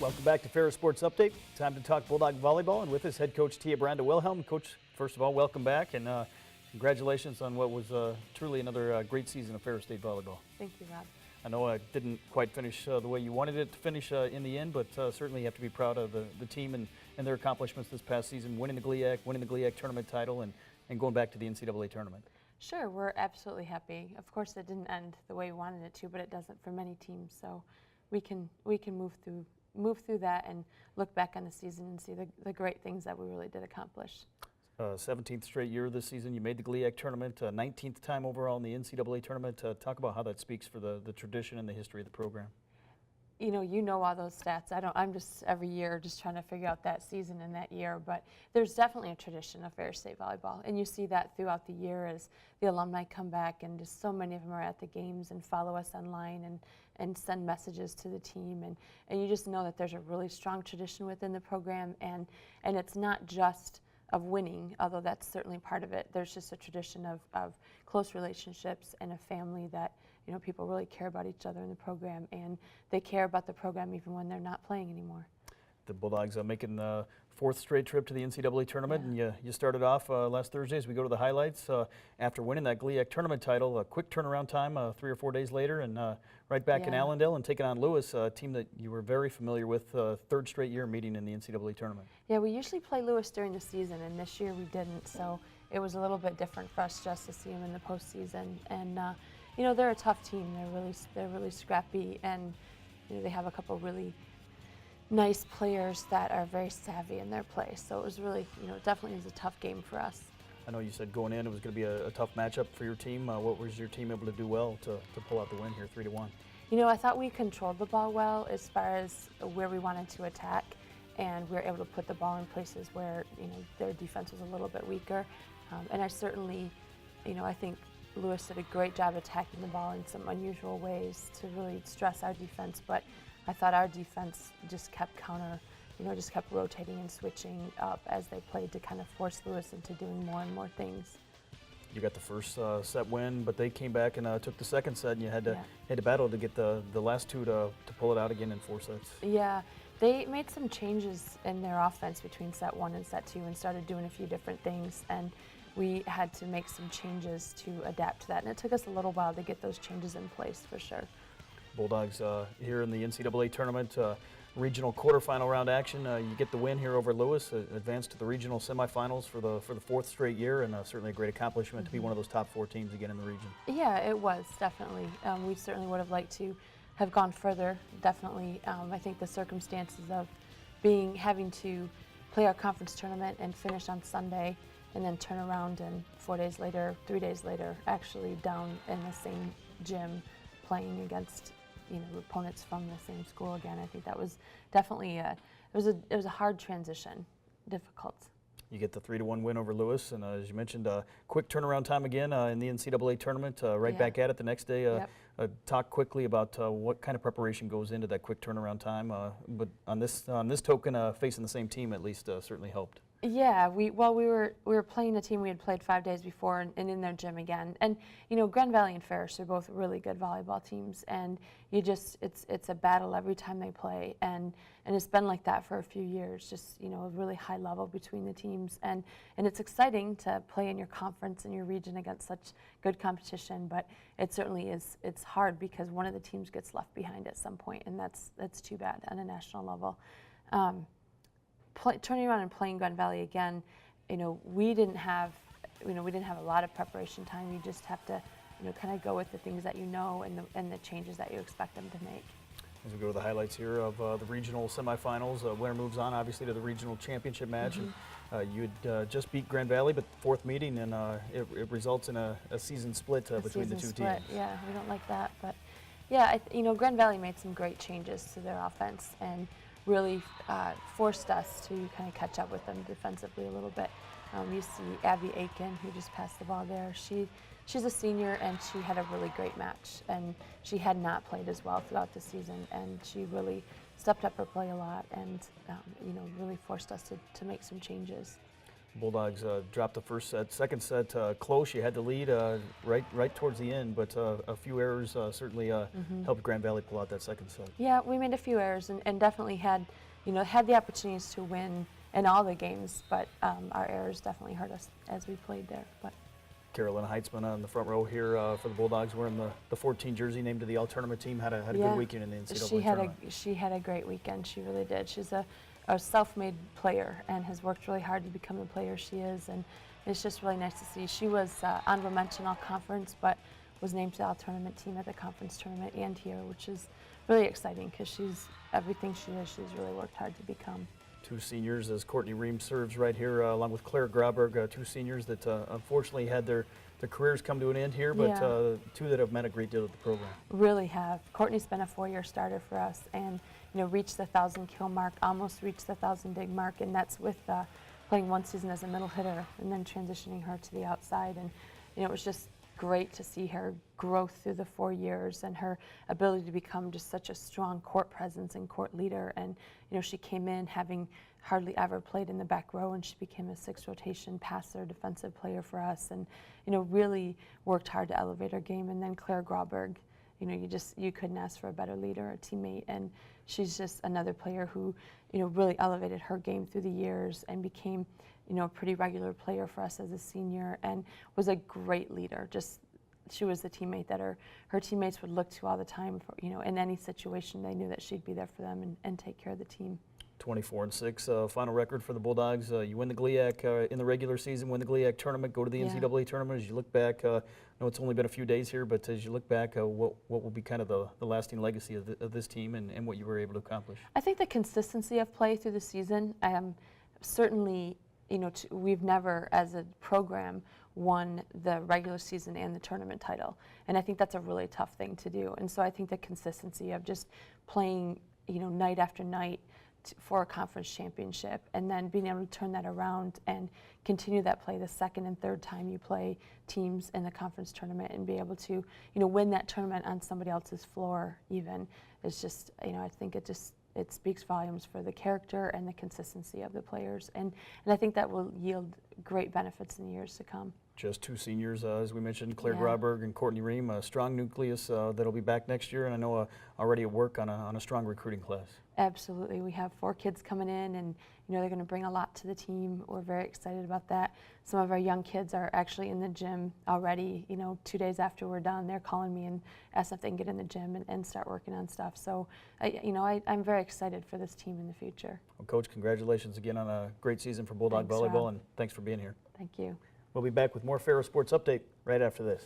Welcome back to Ferris Sports Update. Time to talk Bulldog volleyball, and with us head coach Tia Brandel-Wilhelm. Coach, first of all, welcome back, and congratulations on what was truly another great season of Ferris State volleyball. Thank you, Rob. I know it didn't quite finish the way you wanted it to finish in the end, but certainly you have to be proud of the team and their accomplishments this past season, winning the GLIAC tournament title, and going back to the NCAA tournament. Sure, we're absolutely happy. Of course, it didn't end the way we wanted it to, but it doesn't for many teams. So we can move through that and look back on the season and see the great things that we really did accomplish. 17th straight year this season. You made the GLIAC tournament, 19th time overall in the NCAA tournament. Talk about how that speaks for the tradition and the history of the program. You know all those stats. I'm just every year just trying to figure out that season and that year, but there's definitely a tradition of Ferris State volleyball, and you see that throughout the year as the alumni come back, and just so many of them are at the games and follow us online and send messages to the team, and you just know that there's a really strong tradition within the program, and it's not just of winning, although that's certainly part of it. There's just a tradition of close relationships and a family that, you know, people really care about each other in the program, and they care about the program even when they're not playing anymore. The Bulldogs making the fourth straight trip to the NCAA tournament, and you started off last Thursday. As we go to the highlights, after winning that GLIAC tournament title, a quick turnaround time 3 or 4 days later, and right back in Allendale and taking on Lewis, a team that you were very familiar with, third straight year meeting in the NCAA tournament. Yeah, we usually play Lewis during the season, and this year we didn't, so it was a little bit different for us just to see them in the postseason. And you know, they're a tough team. They're really scrappy, and you know, they have a couple really nice players that are very savvy in their play. So it was really, you know, definitely was a tough game for us. I know you said going in it was going to be a tough matchup for your team. What was your team able to do well to pull out the win here, 3-1? You know, I thought we controlled the ball well as far as where we wanted to attack, and we were able to put the ball in places where, you know, their defense was a little bit weaker. And I certainly, you know, I think Lewis did a great job attacking the ball in some unusual ways to really stress our defense, but I thought our defense just kept just kept rotating and switching up as they played to kind of force Lewis into doing more and more things. You got the first set win, but they came back and took the second set, and you had to battle to get the last two to pull it out again in 4 sets. Yeah, they made some changes in their offense between set 1 and set 2 and started doing a few different things, and we had to make some changes to adapt to that, and it took us a little while to get those changes in place for sure. Bulldogs here in the NCAA tournament, regional quarterfinal round action. You get the win here over Lewis, advanced to the regional semifinals for the 4th straight year, and certainly a great accomplishment to be one of those top 4 teams again in the region. Yeah, it was definitely. We certainly would have liked to have gone further. Definitely, I think the circumstances of having to play our conference tournament and finish on Sunday, and then turn around and 3 days later, actually down in the same gym, playing against, you know, opponents from the same school again. I think that was definitely it was a hard transition, difficult. You get the 3-1 win over Lewis, and as you mentioned, quick turnaround time again in the NCAA tournament. Back at it the next day. Talk quickly about what kind of preparation goes into that quick turnaround time. But on this token, facing the same team at least certainly helped. Yeah, we were playing a team we had played 5 days before, and in their gym again. And you know, Grand Valley and Ferris are both really good volleyball teams, and it's a battle every time they play, and it's been like that for a few years. Just, you know, a really high level between the teams, and it's exciting to play in your conference and your region against such good competition. But it certainly is. It's hard because one of the teams gets left behind at some point, and that's too bad on a national level. Turning around and playing Grand Valley again, you know, we didn't have a lot of preparation time. You just have to, you know, kind of go with the things that you know and the changes that you expect them to make. As we go to the highlights here of the regional semifinals, winner moves on obviously to the regional championship match. And you had just beat Grand Valley, but 4th meeting, and it results in a season split between the two teams. Yeah, we don't like that, but yeah, you know, Grand Valley made some great changes to their offense and really forced us to kind of catch up with them defensively a little bit. You see Abby Aiken, who just passed the ball there. She's a senior, and she had a really great match, and she had not played as well throughout the season, and she really stepped up her play a lot, and you know, really forced us to make some changes. Bulldogs dropped the first set. Second set close. You had the lead right towards the end, but a few errors certainly helped Grand Valley pull out that second set. Yeah, we made a few errors and definitely had the opportunities to win in all the games, but our errors definitely hurt us as we played there. But Carolyn Heitzman on the front row here for the Bulldogs, wearing the 14 jersey, named to the All-Tournament team. Had a good weekend in the NCAA tournament. She had a great weekend. She really did. She's a self-made player and has worked really hard to become the player she is, and it's just really nice to see. She was honorable mention all conference, but was named to the All-Tournament team at the conference tournament and here, which is really exciting because she's everything she is. She's really worked hard to become. Two seniors as Courtney Ream serves right here, along with Claire Grauberg, two seniors that unfortunately had their careers come to an end here, but two that have meant a great deal to the program. Really have. Courtney's been a 4-year starter for us, and reached the 1,000 kill mark, almost reached the 1,000 dig mark, and that's with playing one season as a middle hitter and then transitioning her to the outside. And it was just great to see her growth through the 4 years and her ability to become just such a strong court presence and court leader. And she came in having hardly ever played in the back row, and she became a 6th rotation passer, defensive player for us, and really worked hard to elevate her game. And then Claire Grauberg, you couldn't ask for a better leader, a teammate, and she's just another player who really elevated her game through the years and became a pretty regular player for us as a senior, and was a great leader. She was the teammate that her teammates would look to all the time for, in any situation. They knew that she'd be there for them and take care of the team. 24-6 final record for the Bulldogs. You win the GLIAC in the regular season, win the GLIAC tournament, go to the NCAA tournament. As you look back, I know it's only been a few days here, but as you look back, what will be kind of the lasting legacy of this team and what you were able to accomplish? I think the consistency of play through the season. Certainly, we've never, as a program, won the regular season and the tournament title, and I think that's a really tough thing to do. And so I think the consistency of just playing, night after night for a conference championship, and then being able to turn that around and continue that play the second and third time you play teams in the conference tournament, and be able to win that tournament on somebody else's floor even, is just I think it speaks volumes for the character and the consistency of the players, and I think that will yield great benefits in the years to come. Just two seniors, as we mentioned, Claire Grauberg and Courtney Ream, a strong nucleus that'll be back next year, and I know already at work on a strong recruiting class. Absolutely. We have 4 kids coming in, and they're going to bring a lot to the team. We're very excited about that. Some of our young kids are actually in the gym already. 2 days after we're done, they're calling me and asking if they can get in the gym and start working on stuff. So, I'm very excited for this team in the future. Well, Coach, congratulations again on a great season for Bulldog Volleyball, and thanks for being here. Thank you. We'll be back with more Ferris Sports Update right after this.